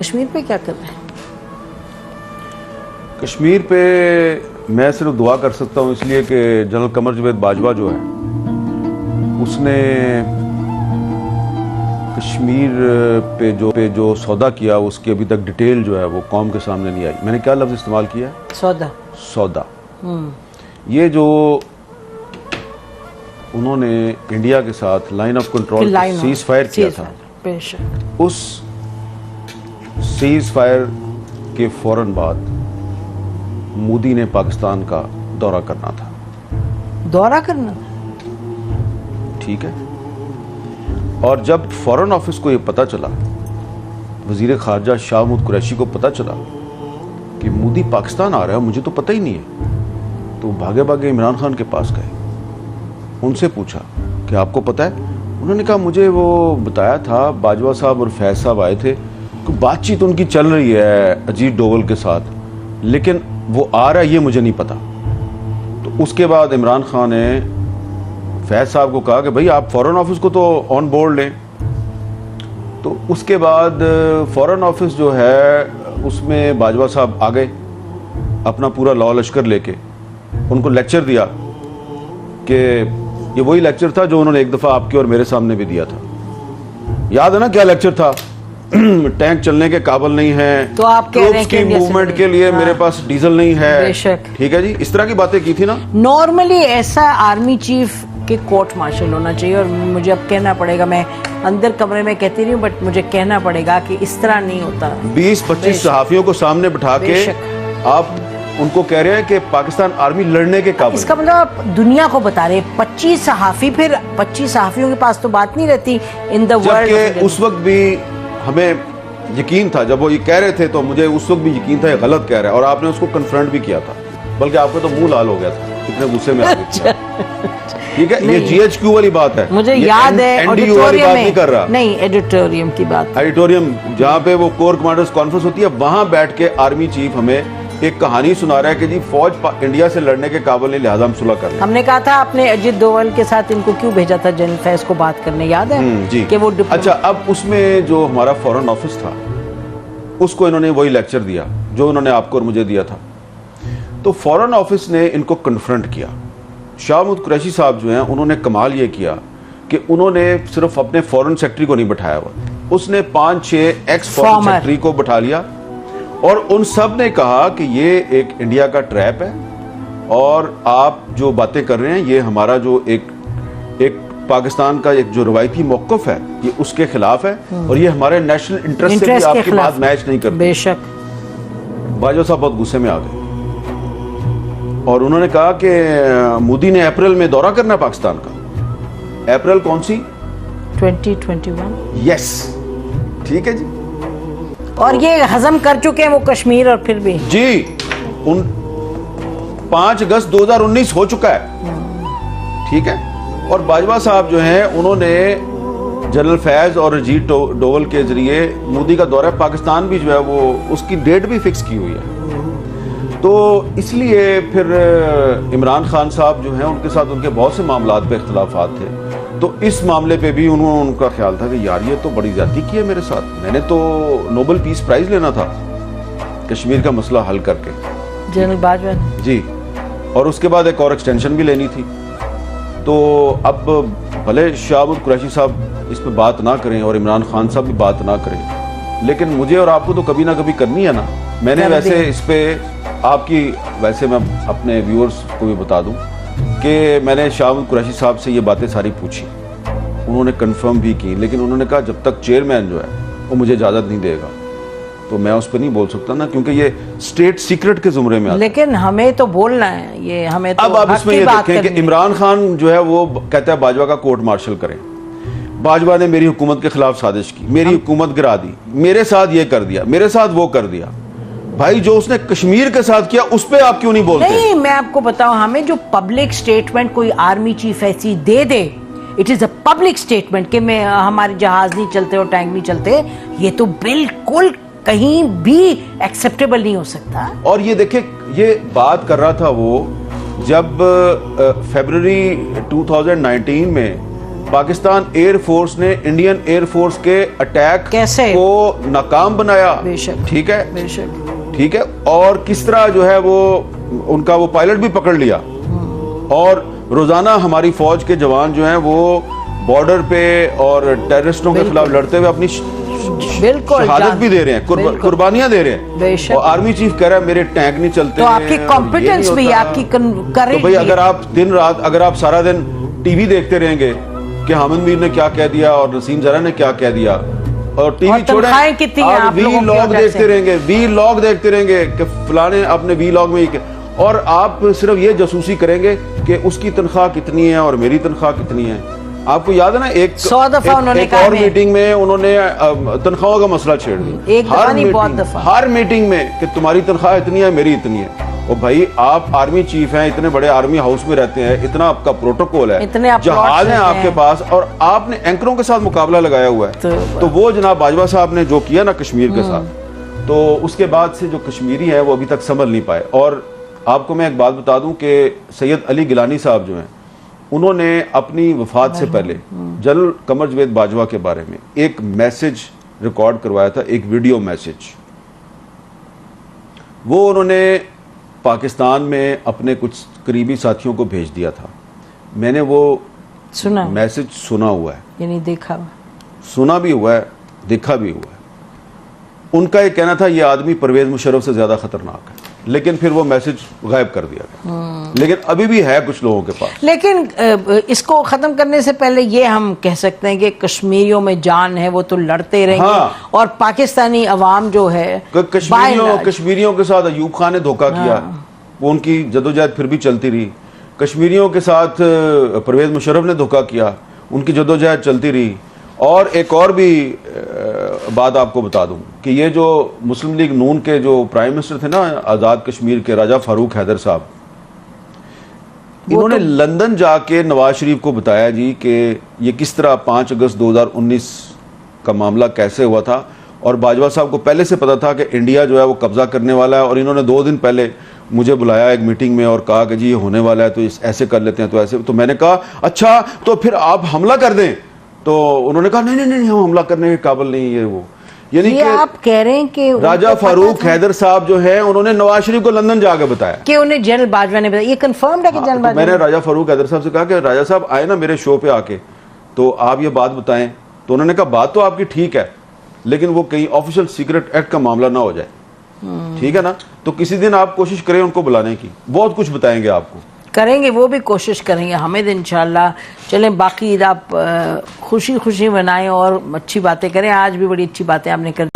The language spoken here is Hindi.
कश्मीर पे क्या कर रहे हैं? कश्मीर पे मैं सिर्फ दुआ कर सकता हूँ, इसलिए कि जनरल कमर जावेद बाजवा जो है उसने कश्मीर पे जो सौदा किया उसकी अभी तक डिटेल जो है वो कौम के सामने नहीं आई। मैंने क्या लफ्ज़ इस्तेमाल किया है? सौदा। ये जो उन्होंने इंडिया के साथ line of control cease fire किया था, उस सीज फायर के फौरन बाद मोदी ने पाकिस्तान का दौरा करना था। ठीक है। और जब फॉरेन ऑफिस को ये पता चला, वजीर खारजा शाह महमूद कुरैशी को पता चला कि मोदी पाकिस्तान आ रहा है, मुझे तो पता ही नहीं है, तो भागे भागे इमरान खान के पास गए, उनसे पूछा कि आपको पता है? उन्होंने कहा मुझे वो बताया था, बाजवा साहब और फैज साहब आए थे, तो बातचीत उनकी चल रही है अजीत डोवल के साथ, लेकिन वो आ रहा है ये मुझे नहीं पता। तो उसके बाद इमरान खान ने फैज साहब को कहा कि भाई आप फॉरेन ऑफिस को तो ऑन बोर्ड लें। तो उसके बाद फॉरेन ऑफिस जो है उसमें बाजवा साहब आ गए अपना पूरा लॉ लश्कर लेके, उनको लेक्चर दिया कि ये वही लेक्चर था जो उन्होंने एक दफ़ा आपके और मेरे सामने भी दिया था। याद है ना क्या लेक्चर था? टैंक चलने के काबिल नहीं है, तो आप कह रहे हैं कि मूवमेंट के लिए मेरे पास डीजल नहीं है। ठीक है जी, इस तरह की बातें की थी ना। नॉर्मली ऐसा आर्मी चीफ के कोर्ट मार्शल होना चाहिए, और मुझे अब कहना पड़ेगा, मैं अंदर कमरे में कहती रही हूँ बट मुझे कहना पड़ेगा कि इस तरह नहीं होता। 20-25 सहाफियों को सामने बिठा के आप उनको कह रहे हैं कि पाकिस्तान आर्मी लड़ने के काबिल। इसका मतलब आप दुनिया को बता रहे 25 सहाफी, फिर 25 सहाफियों के पास तो बात नहीं रहती इन द वर्ल्ड। उस वक्त भी हमें यकीन था, जब वो ये कह रहे थे तो मुझे उस वक्त भी यकीन था ये गलत कह रहा है, और आपने उसको कन्फ्रंट भी किया था, बल्कि आपका तो मुंह लाल हो गया था, इतने गुस्से में आ गए थे। ठीक है, ये GHQ वाली बात है, मुझे याद है NDU वाली बात नहीं कर रहा, नहीं एडिटोरियम की बात। एडिटोरियम जहाँ पे वो कोर कमांडर्स कॉन्फ्रेंस होती है, वहां बैठ के आर्मी चीफ हमें एक कहानी सुना रहा है कि जी फौज इंडिया से लड़ने के काबिल नहीं, लिहाजा हम सुलह कर लें। हमने कहा था आपने अजीत डोवल के साथ इनको क्यों भेजा था जनरल फैज को बात करने, याद है? जी कि वो अच्छा, अब उसमें जो हमारा फॉरेन ऑफिस था उसको इन्होंने वही लेक्चर दिया जो उन्होंने आपको और मुझे दिया था। तो फॉरेन ऑफिस ने इनको कन्फ्रंट किया। शाह महमूद कुरैशी साहब जो हैं उन्होंने कमाल ये किया कि उन्होंने सिर्फ अपने फॉरेन सेक्रेटरी को नहीं बैठाया हुआ, उसने 5-6 एक्स फॉरेन सेक्रेटरी को बैठा लिया, और उन सब ने कहा कि ये एक इंडिया का ट्रैप है, और आप जो बातें कर रहे हैं ये हमारा जो एक पाकिस्तान का एक जो रवायती मौक़िफ़ है ये उसके खिलाफ है, और ये हमारे नेशनल इंटरेस्ट से भी आपकी बात मैच नहीं करती। बेशक बाजवा साहब बहुत गुस्से में आ गए, और उन्होंने कहा कि मोदी ने अप्रैल में दौरा करना है पाकिस्तान का। अप्रैल कौन सी? 2021। यस, ठीक है जी। और ये हजम कर चुके हैं वो कश्मीर, और फिर भी जी 5 अगस्त 2019 हो चुका है। ठीक है, और बाजवा साहब जो हैं उन्होंने जनरल फैज और अजीत डोवल के जरिए मोदी का दौरा पाकिस्तान भी जो है वो उसकी डेट भी फिक्स की हुई है। तो इसलिए फिर इमरान खान साहब जो हैं उनके साथ उनके बहुत से मामलात पे इख्तिलाफात थे, तो इस मामले पे भी उनका ख्याल था कि यार ये तो बड़ी ज्यादती की है मेरे साथ, मैंने तो नोबेल पीस प्राइज लेना था कश्मीर का मसला हल करके, जनरल बाजवा जी, और उसके बाद एक और एक्सटेंशन भी लेनी थी। तो अब भले शाह महमूद कुरैशी साहब इस पर बात ना करें और इमरान खान साहब भी बात ना करें, लेकिन मुझे और आपको तो कभी ना कभी करनी है ना। मैंने वैसे इस पे आपकी, वैसे मैं अपने व्यूअर्स को भी बता दूं कि मैंने शाह महमूद कुरैशी साहब से ये बातें सारी पूछी, उन्होंने कंफर्म भी की, लेकिन उन्होंने कहा जब तक चेयरमैन जो है वो मुझे इजाज़त नहीं देगा तो मैं उस पर नहीं बोल सकता ना, क्योंकि ये स्टेट सीक्रेट के जुमरे में आता है। लेकिन हमें तो बोलना है, ये हमें तो अब आप इसमें ये देखें कि इमरान खान जो है वो कहता है बाजवा का कोर्ट मार्शल करें, बाजवा ने मेरी हुकूमत के खिलाफ साजिश की, मेरी हुकूमत गिरा दी, मेरे साथ ये कर दिया, मेरे साथ वो कर दिया। भाई जो उसने कश्मीर के साथ किया उस पर आप क्यों नहीं बोलते? नहीं, मैं आपको बताऊं, हमें जो पब्लिक स्टेटमेंट कोई आर्मी चीफ ऐसी दे दे, it is a public statement कि मैं हमारे जहाज नहीं चलते और टैंक नहीं चलते, ये तो बिल्कुल कहीं भी एक्सेप्टेबल नहीं हो सकता। और ये देखिए, ये बात कर रहा था वो जब फरवरी 2019 में पाकिस्तान एयर फोर्स ने इंडियन एयर फोर्स के अटैक कैसे को नाकाम बनाया, बेशक, ठीक है, बेशक, ठीक है, और किस तरह जो है वो उनका वो पायलट भी पकड़ लिया, और रोजाना हमारी फौज के जवान जो हैं वो बॉर्डर पे और टेररिस्टों के खिलाफ लड़ते हुए अपनी बिल्कुल शहादत भी दे रहे हैं, कुर्बानियां दे रहे हैं। बेशक। और आर्मी चीफ कह रहा है मेरे टैंक नहीं चलते, तो आपकी कॉम्पिटेंस भी, आपकी करेज, तो भाई अगर आप दिन रात, अगर आप सारा दिन टीवी देखते रहेंगे कि हामिद मीर ने क्या कह दिया और नसीम जरा ने क्या कह दिया, और टीवी छोड़े आप वीलॉग देखते रहेंगे, वीलॉग देखते रहेंगे कि फलाने अपने वीलॉग में, और आप सिर्फ ये जासूसी करेंगे कि उसकी तनख्वाह कितनी है और मेरी तनख्वाह कितनी है। आपको याद है ना, एक 100 दफा उन्होंने एक और मीटिंग में उन्होंने तनख्वाहों का मसला छेड़ दिया, हर मीटिंग में कि तुम्हारी तनख्वाह इतनी है, मेरी इतनी है। और भाई आप आर्मी चीफ हैं, इतने बड़े आर्मी हाउस में रहते हैं, इतना आपका प्रोटोकॉल है, जहाज है आपके पास, और आपने एंकरों के साथ मुकाबला लगाया हुआ है। तो वो जनाब बाजवा साहब ने जो किया ना कश्मीर के साथ, तो उसके बाद से जो कश्मीरी है वो अभी तक संभल नहीं पाए। और आपको मैं एक बात बता दूं कि सैयद अली गिलानी साहब जो हैं, उन्होंने अपनी वफात से पहले जनरल कमर जवेद बाजवा के बारे में एक मैसेज रिकॉर्ड करवाया था, एक वीडियो मैसेज। वो उन्होंने पाकिस्तान में अपने कुछ करीबी साथियों को भेज दिया था। मैंने वो सुना, मैसेज सुना हुआ है, यानी देखा, सुना भी हुआ है, देखा भी हुआ है। उनका ये कहना था ये आदमी परवेज मुशर्रफ से ज्यादा खतरनाक है, लेकिन फिर वो मैसेज गायब कर दिया गया। लेकिन अभी भी है कुछ लोगों के पास। लेकिन इसको खत्म करने से पहले ये हम कह सकते हैं कि कश्मीरियों में जान है, वो तो लड़ते रहेंगे। हाँ। और पाकिस्तानी अवाम जो है कश्मीरियों के साथ अयूब खान ने धोखा किया, वो उनकी जदोजहद फिर भी चलती रही। कश्मीरियों के साथ परवेज मुशर्रफ ने धोखा किया, उनकी जदोजहद चलती रही। और एक और भी बात आपको बता दूं कि ये जो मुस्लिम लीग नून के जो प्राइम मिनिस्टर थे ना आज़ाद कश्मीर के, राजा फारूक हैदर साहब, इन्होंने लंदन जाके नवाज शरीफ को बताया जी कि ये किस तरह 5 अगस्त 2019 का मामला कैसे हुआ था। और बाजवा साहब को पहले से पता था कि इंडिया जो है वो कब्जा करने वाला है, और इन्होंने 2 दिन पहले मुझे बुलाया एक मीटिंग में और कहा कि जी ये होने वाला है, तो ऐसे कर लेते हैं, तो ऐसे। तो मैंने कहा अच्छा तो फिर आप हमला कर दें। तो उन्होंने कहा नहीं नहीं नहीं, हम हमला करने के काबिल नहीं है वो। यानी कि आप कह रहे हैं कि राजा फारूक हैदर साहब जो है उन्होंने नवाज शरीफ को लंदन जाकर बताया कि उन्हें जनरल बाजवा ने बताया। ये कंफर्म है कि जनरल बाजवा? मैंने राजा फारूक हैदर साहब से कहा कि राजा साहब आए ना मेरे शो पे आके, तो आप ये बात बताएं। तो उन्होंने कहा बात तो आपकी ठीक है, लेकिन वो कहीं ऑफिशियल सीक्रेट एक्ट का मामला ना हो जाए, ठीक है ना। तो किसी दिन आप कोशिश करें उनको बुलाने की, बहुत कुछ बताएंगे आपको। करेंगे, वो भी कोशिश करेंगे हमें इंशाल्लाह। चलें, बाकी आप खुशी खुशी मनाएं और अच्छी बातें करें। आज भी बड़ी अच्छी बातें आपने कर